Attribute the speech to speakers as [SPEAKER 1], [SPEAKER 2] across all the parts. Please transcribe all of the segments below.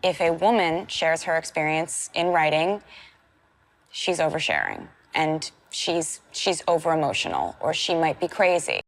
[SPEAKER 1] If a woman shares her experience in writing, she's oversharing, and she's over-emotional, or she might be crazy.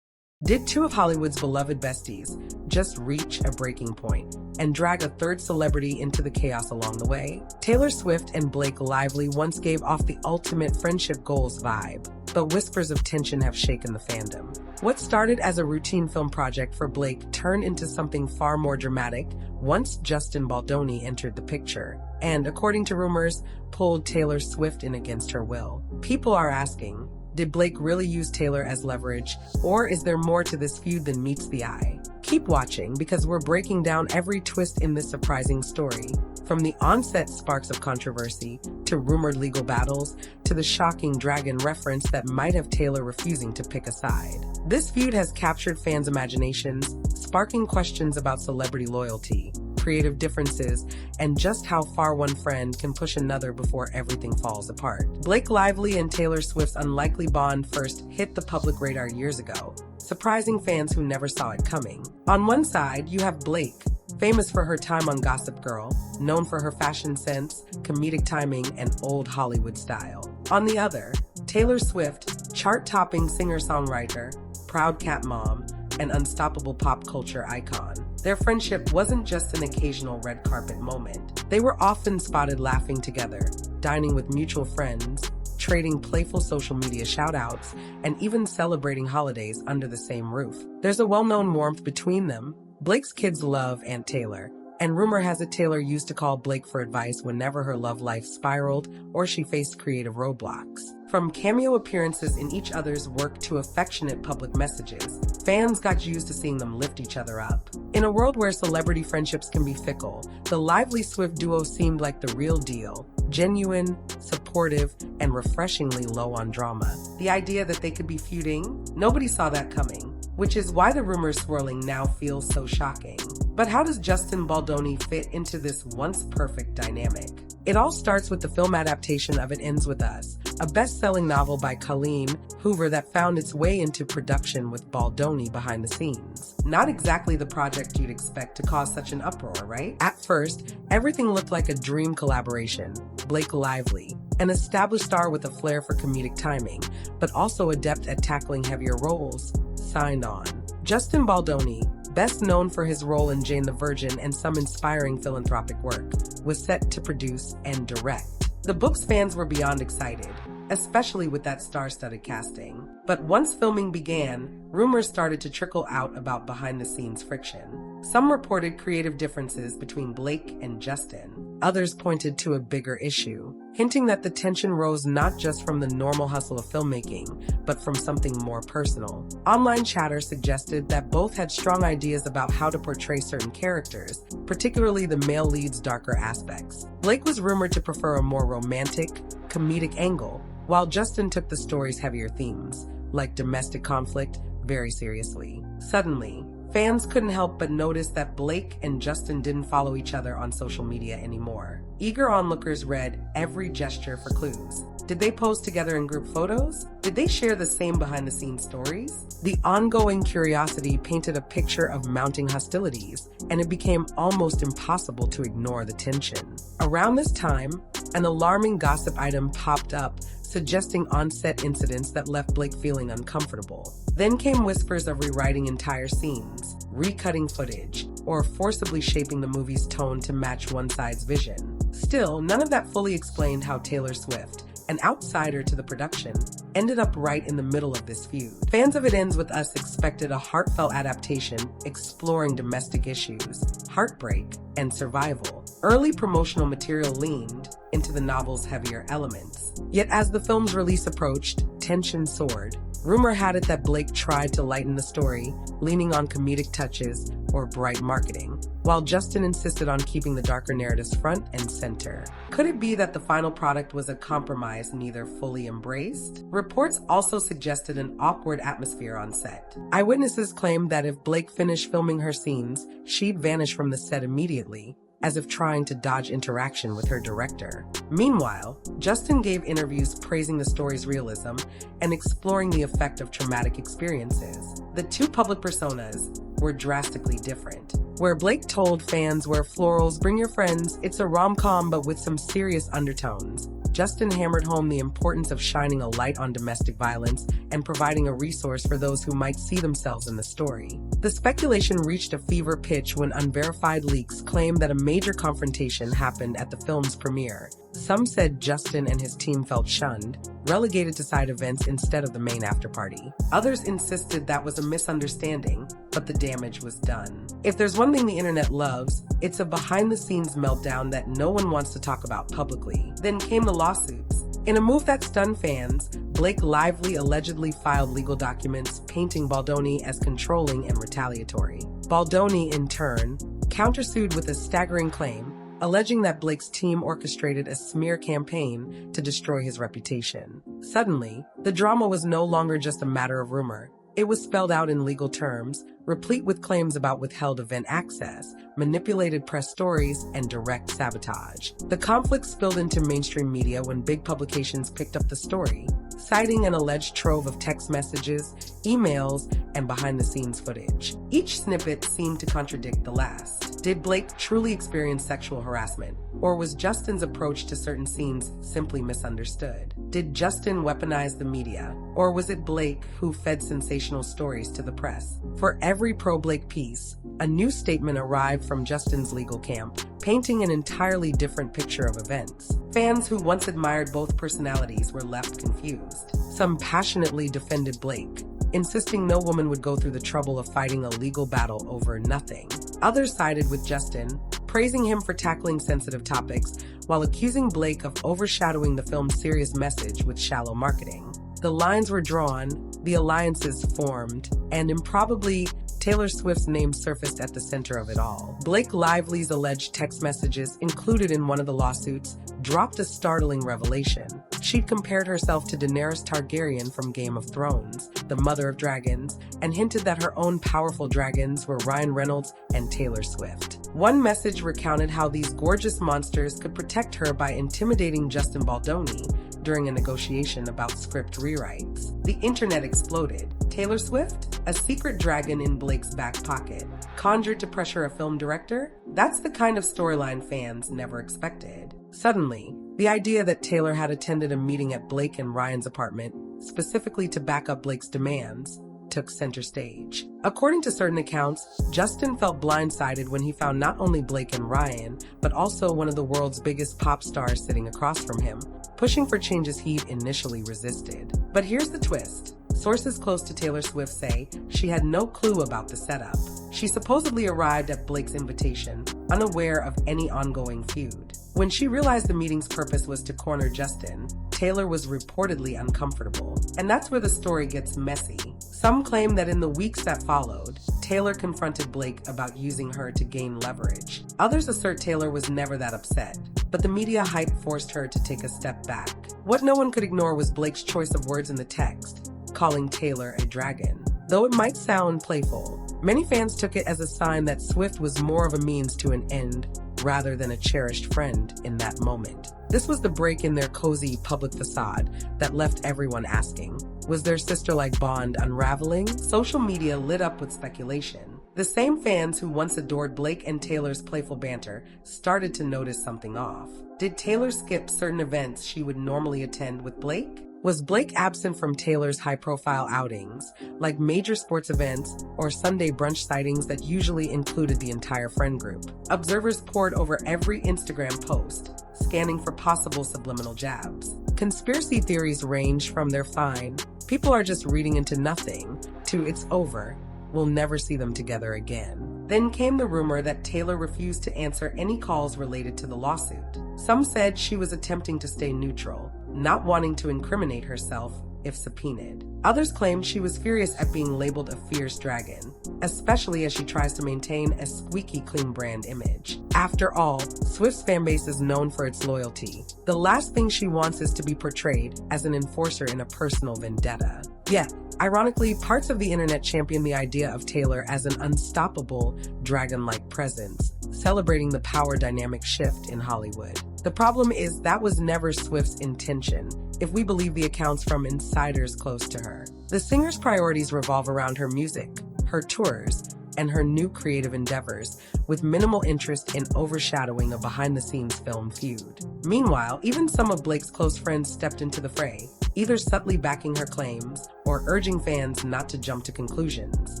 [SPEAKER 2] Did two of Hollywood's beloved besties just reach a breaking point and drag a third celebrity into the chaos along the way? Taylor Swift and Blake Lively once gave off the ultimate friendship goals vibe, but whispers of tension have shaken the fandom. What started as a routine film project for Blake turned into something far more dramatic once Justin Baldoni entered the picture, and, according to rumors, pulled Taylor Swift in against her will. People are asking, did Blake really use Taylor as leverage, or is there more to this feud than meets the eye? Keep watching, because we're breaking down every twist in this surprising story, from the on-set sparks of controversy, to rumored legal battles, to the shocking dragon reference that might have Taylor refusing to pick a side. This feud has captured fans' imaginations, sparking questions about celebrity loyalty, creative differences, and just how far one friend can push another before everything falls apart. Blake Lively and Taylor Swift's unlikely bond first hit the public radar years ago, surprising fans who never saw it coming. On one side, you have Blake, famous for her time on Gossip Girl, known for her fashion sense, comedic timing, and old Hollywood style. On the other, Taylor Swift, chart-topping singer-songwriter, proud cat mom, an unstoppable pop culture icon. Their friendship wasn't just an occasional red carpet moment. They were often spotted laughing together, dining with mutual friends, trading playful social media shout-outs, and even celebrating holidays under the same roof. There's a well-known warmth between them. Blake's kids love Aunt Taylor, and rumor has it Taylor used to call Blake for advice whenever her love life spiraled or she faced creative roadblocks. From cameo appearances in each other's work to affectionate public messages, fans got used to seeing them lift each other up. In a world where celebrity friendships can be fickle, the Lively-Swift duo seemed like the real deal. Genuine, supportive, and refreshingly low on drama. The idea that they could be feuding, nobody saw that coming, which is why the rumors swirling now feels so shocking. But how does Justin Baldoni fit into this once-perfect dynamic? It all starts with the film adaptation of It Ends With Us, a best-selling novel by Colleen Hoover that found its way into production with Baldoni behind the scenes. Not exactly the project you'd expect to cause such an uproar, right? At first, everything looked like a dream collaboration. Blake Lively, an established star with a flair for comedic timing, but also adept at tackling heavier roles, signed on. Justin Baldoni, best known for his role in Jane the Virgin and some inspiring philanthropic work, was set to produce and direct. The book's fans were beyond excited, especially with that star-studded casting. But once filming began, rumors started to trickle out about behind-the-scenes friction. Some reported creative differences between Blake and Justin. Others pointed to a bigger issue, hinting that the tension rose not just from the normal hustle of filmmaking, but from something more personal. Online chatter suggested that both had strong ideas about how to portray certain characters, particularly the male lead's darker aspects. Blake was rumored to prefer a more romantic, comedic angle, while Justin took the story's heavier themes, like domestic conflict, very seriously. Suddenly, fans couldn't help but notice that Blake and Justin didn't follow each other on social media anymore. Eager onlookers read every gesture for clues. Did they pose together in group photos? Did they share the same behind-the-scenes stories? The ongoing curiosity painted a picture of mounting hostilities, and it became almost impossible to ignore the tension. Around this time, an alarming gossip item popped up, suggesting on-set incidents that left Blake feeling uncomfortable. Then came whispers of rewriting entire scenes, recutting footage, or forcibly shaping the movie's tone to match one side's vision. Still, none of that fully explained how Taylor Swift, an outsider to the production, ended up right in the middle of this feud. Fans of It Ends With Us expected a heartfelt adaptation exploring domestic issues, heartbreak, and survival. Early promotional material leaned into the novel's heavier elements. Yet as the film's release approached, tension soared. Rumor had it that Blake tried to lighten the story, leaning on comedic touches or bright marketing, while Justin insisted on keeping the darker narratives front and center. Could it be that the final product was a compromise neither fully embraced? Reports also suggested an awkward atmosphere on set. Eyewitnesses claimed that if Blake finished filming her scenes, she'd vanish from the set immediately, as if trying to dodge interaction with her director. Meanwhile, Justin gave interviews praising the story's realism and exploring the effect of traumatic experiences. The two public personas were drastically different. where Blake told fans, "Wear florals, bring your friends, it's a rom-com but with some serious undertones." Justin hammered home the importance of shining a light on domestic violence and providing a resource for those who might see themselves in the story. The speculation reached a fever pitch when unverified leaks claimed that a major confrontation happened at the film's premiere. Some said Justin and his team felt shunned, relegated to side events instead of the main after-party. Others insisted that was a misunderstanding, but the damage was done. If there's one thing the internet loves, it's a behind-the-scenes meltdown that no one wants to talk about publicly. Then came the lawsuits. In a move that stunned fans, Blake Lively allegedly filed legal documents painting Baldoni as controlling and retaliatory. Baldoni, in turn, countersued with a staggering claim, alleging that Blake's team orchestrated a smear campaign to destroy his reputation. Suddenly, the drama was no longer just a matter of rumor. It was spelled out in legal terms, replete with claims about withheld event access, manipulated press stories, and direct sabotage. The conflict spilled into mainstream media when big publications picked up the story, citing an alleged trove of text messages, emails, and behind-the-scenes footage. Each snippet seemed to contradict the last. Did Blake truly experience sexual harassment, or was Justin's approach to certain scenes simply misunderstood? Did Justin weaponize the media, or was it Blake who fed sensational stories to the press? For every pro-Blake piece, a new statement arrived from Justin's legal camp, painting an entirely different picture of events. Fans who once admired both personalities were left confused. Some passionately defended Blake, insisting no woman would go through the trouble of fighting a legal battle over nothing. Others sided with Justin, praising him for tackling sensitive topics, while accusing Blake of overshadowing the film's serious message with shallow marketing. The lines were drawn, the alliances formed, and improbably, Taylor Swift's name surfaced at the center of it all. Blake Lively's alleged text messages included in one of the lawsuits dropped a startling revelation. She'd compared herself to Daenerys Targaryen from Game of Thrones, the mother of dragons, and hinted that her own powerful dragons were Ryan Reynolds and Taylor Swift. One message recounted how these gorgeous monsters could protect her by intimidating Justin Baldoni during a negotiation about script rewrites. The internet exploded. Taylor Swift, a secret dragon in Blake's back pocket, conjured to pressure a film director? That's the kind of storyline fans never expected. Suddenly, the idea that Taylor had attended a meeting at Blake and Ryan's apartment, specifically to back up Blake's demands, took center stage. According to certain accounts, Justin felt blindsided when he found not only Blake and Ryan, but also one of the world's biggest pop stars sitting across from him, pushing for changes he'd initially resisted. But here's the twist. Sources close to Taylor Swift say she had no clue about the setup. She supposedly arrived at Blake's invitation, unaware of any ongoing feud. When she realized the meeting's purpose was to corner Justin, Taylor was reportedly uncomfortable. And that's where the story gets messy. Some claim that in the weeks that followed, Taylor confronted Blake about using her to gain leverage. Others assert Taylor was never that upset, but the media hype forced her to take a step back. What no one could ignore was Blake's choice of words in the text, calling Taylor a dragon. Though it might sound playful, many fans took it as a sign that Swift was more of a means to an end rather than a cherished friend in that moment. This was the break in their cozy public facade that left everyone asking, was their sister-like bond unraveling? Social media lit up with speculation. The same fans who once adored Blake and Taylor's playful banter started to notice something off. Did Taylor skip certain events she would normally attend with Blake? Was Blake absent from Taylor's high-profile outings, like major sports events or Sunday brunch sightings that usually included the entire friend group? Observers pored over every Instagram post, scanning for possible subliminal jabs. Conspiracy theories range from "they're fine, people are just reading into nothing," to "it's over, we'll never see them together again." Then came the rumor that Taylor refused to answer any calls related to the lawsuit. Some said she was attempting to stay neutral, not wanting to incriminate herself if subpoenaed. Others claimed she was furious at being labeled a fierce dragon, especially as she tries to maintain a squeaky clean brand image. After all, Swift's fanbase is known for its loyalty. The last thing she wants is to be portrayed as an enforcer in a personal vendetta. Yet, ironically, parts of the internet champion the idea of Taylor as an unstoppable, dragon-like presence, celebrating the power dynamic shift in Hollywood. The problem is that was never Swift's intention, if we believe the accounts from insiders close to her. The singer's priorities revolve around her music, her tours, and her new creative endeavors, with minimal interest in overshadowing a behind-the-scenes film feud. Meanwhile, even some of Blake's close friends stepped into the fray, either subtly backing her claims or urging fans not to jump to conclusions.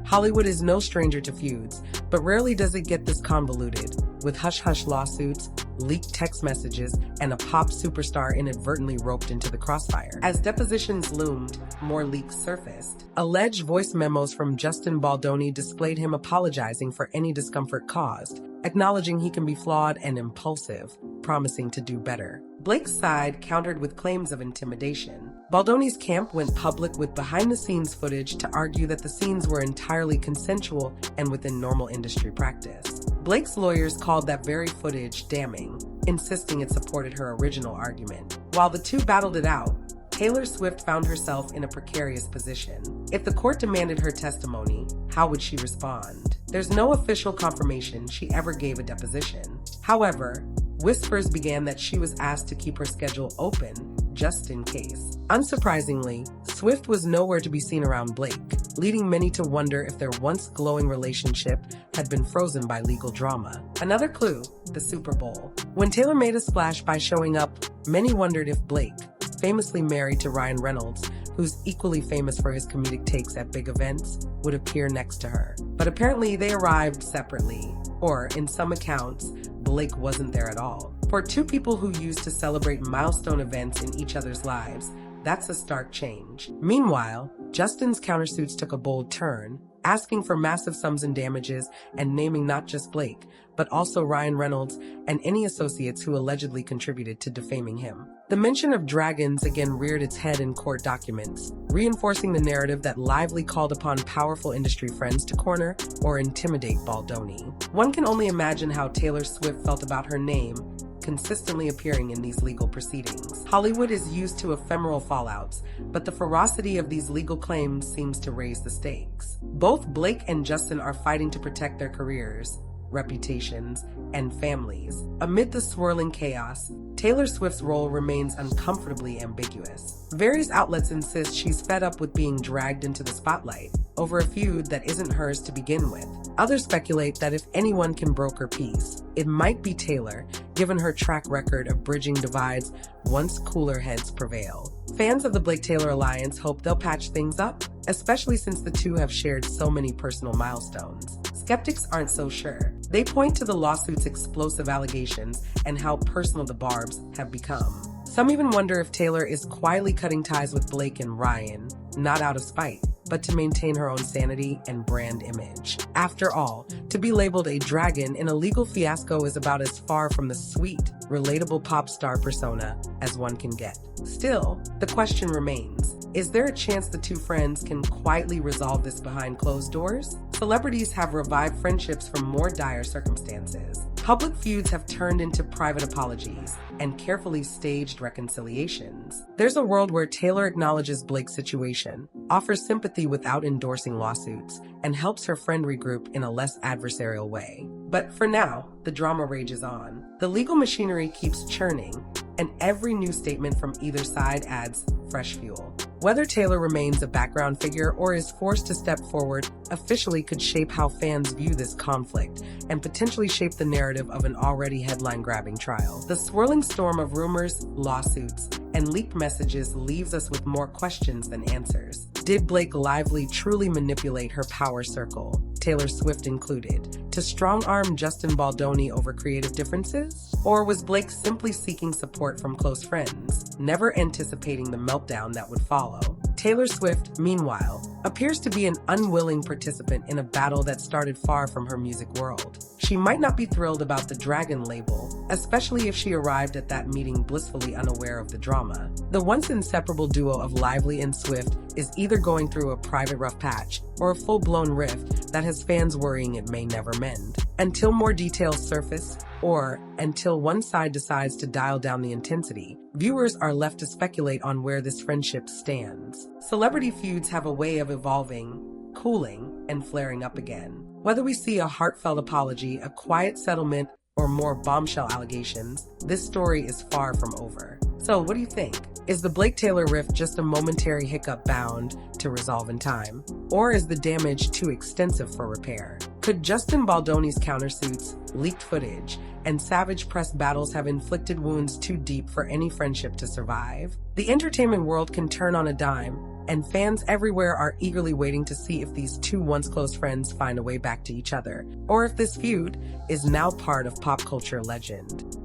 [SPEAKER 2] Hollywood is no stranger to feuds, but rarely does it get this convoluted, with hush-hush lawsuits, leaked text messages, and a pop superstar inadvertently roped into the crossfire. As depositions loomed, more leaks surfaced. Alleged voice memos from Justin Baldoni displayed him apologizing for any discomfort caused, acknowledging he can be flawed and impulsive, promising to do better. Blake's side countered with claims of intimidation. Baldoni's camp went public with behind-the-scenes footage to argue that the scenes were entirely consensual and within normal industry practice. Blake's lawyers called that very footage damning, insisting it supported her original argument. While the two battled it out, Taylor Swift found herself in a precarious position. If the court demanded her testimony, how would she respond? There's no official confirmation she ever gave a deposition. However, whispers began that she was asked to keep her schedule open, just in case. Unsurprisingly, Swift was nowhere to be seen around Blake, leading many to wonder if their once glowing relationship had been frozen by legal drama. Another clue, the Super Bowl. When Taylor made a splash by showing up, many wondered if Blake, famously married to Ryan Reynolds, who's equally famous for his comedic takes at big events, would appear next to her. But apparently they arrived separately, or, in some accounts, Blake wasn't there at all. For two people who used to celebrate milestone events in each other's lives, that's a stark change. Meanwhile, Justin's countersuits took a bold turn, asking for massive sums in damages and naming not just Blake, but also Ryan Reynolds and any associates who allegedly contributed to defaming him. The mention of dragons again reared its head in court documents, reinforcing the narrative that Lively called upon powerful industry friends to corner or intimidate Baldoni. One can only imagine how Taylor Swift felt about her name consistently appearing in these legal proceedings. Hollywood is used to ephemeral fallouts, but the ferocity of these legal claims seems to raise the stakes. Both Blake and Justin are fighting to protect their careers, reputations, and families. Amid the swirling chaos, Taylor Swift's role remains uncomfortably ambiguous. Various outlets insist she's fed up with being dragged into the spotlight over a feud that isn't hers to begin with. Others speculate that if anyone can broker peace, it might be Taylor, given her track record of bridging divides once cooler heads prevail. Fans of the Blake-Taylor alliance hope they'll patch things up, especially since the two have shared so many personal milestones. Skeptics aren't so sure. They point to the lawsuit's explosive allegations and how personal the barbs have become. Some even wonder if Taylor is quietly cutting ties with Blake and Ryan, not out of spite, but to maintain her own sanity and brand image. After all, to be labeled a dragon in a legal fiasco is about as far from the sweet, relatable pop star persona as one can get. Still, the question remains, is there a chance the two friends can quietly resolve this behind closed doors? Celebrities have revived friendships from more dire circumstances. Public feuds have turned into private apologies and carefully staged reconciliations. There's a world where Taylor acknowledges Blake's situation, offers sympathy without endorsing lawsuits, and helps her friend regroup in a less adversarial way. But for now, the drama rages on. The legal machinery keeps churning, and every new statement from either side adds fresh fuel. Whether Taylor remains a background figure or is forced to step forward officially could shape how fans view this conflict and potentially shape the narrative of an already headline-grabbing trial. The swirling storm of rumors, lawsuits, and leaked messages leaves us with more questions than answers. Did Blake Lively truly manipulate her power circle, Taylor Swift included, to strong-arm Justin Baldoni over creative differences? Or was Blake simply seeking support from close friends, never anticipating the meltdown that would follow? Taylor Swift, meanwhile, appears to be an unwilling participant in a battle that started far from her music world. She might not be thrilled about the dragon label, especially if she arrived at that meeting blissfully unaware of the drama. The once inseparable duo of Lively and Swift is either going through a private rough patch or a full-blown rift that has fans worrying it may never mend. Until more details surface, or until one side decides to dial down the intensity, viewers are left to speculate on where this friendship stands. Celebrity feuds have a way of evolving, cooling, and flaring up again. Whether we see a heartfelt apology, a quiet settlement, or more bombshell allegations, this story is far from over. So what do you think? Is the Blake-Taylor rift just a momentary hiccup bound to resolve in time? Or is the damage too extensive for repair? Could Justin Baldoni's countersuits, leaked footage, and savage press battles have inflicted wounds too deep for any friendship to survive? The entertainment world can turn on a dime, and fans everywhere are eagerly waiting to see if these two once close friends find a way back to each other, or if this feud is now part of pop culture legend.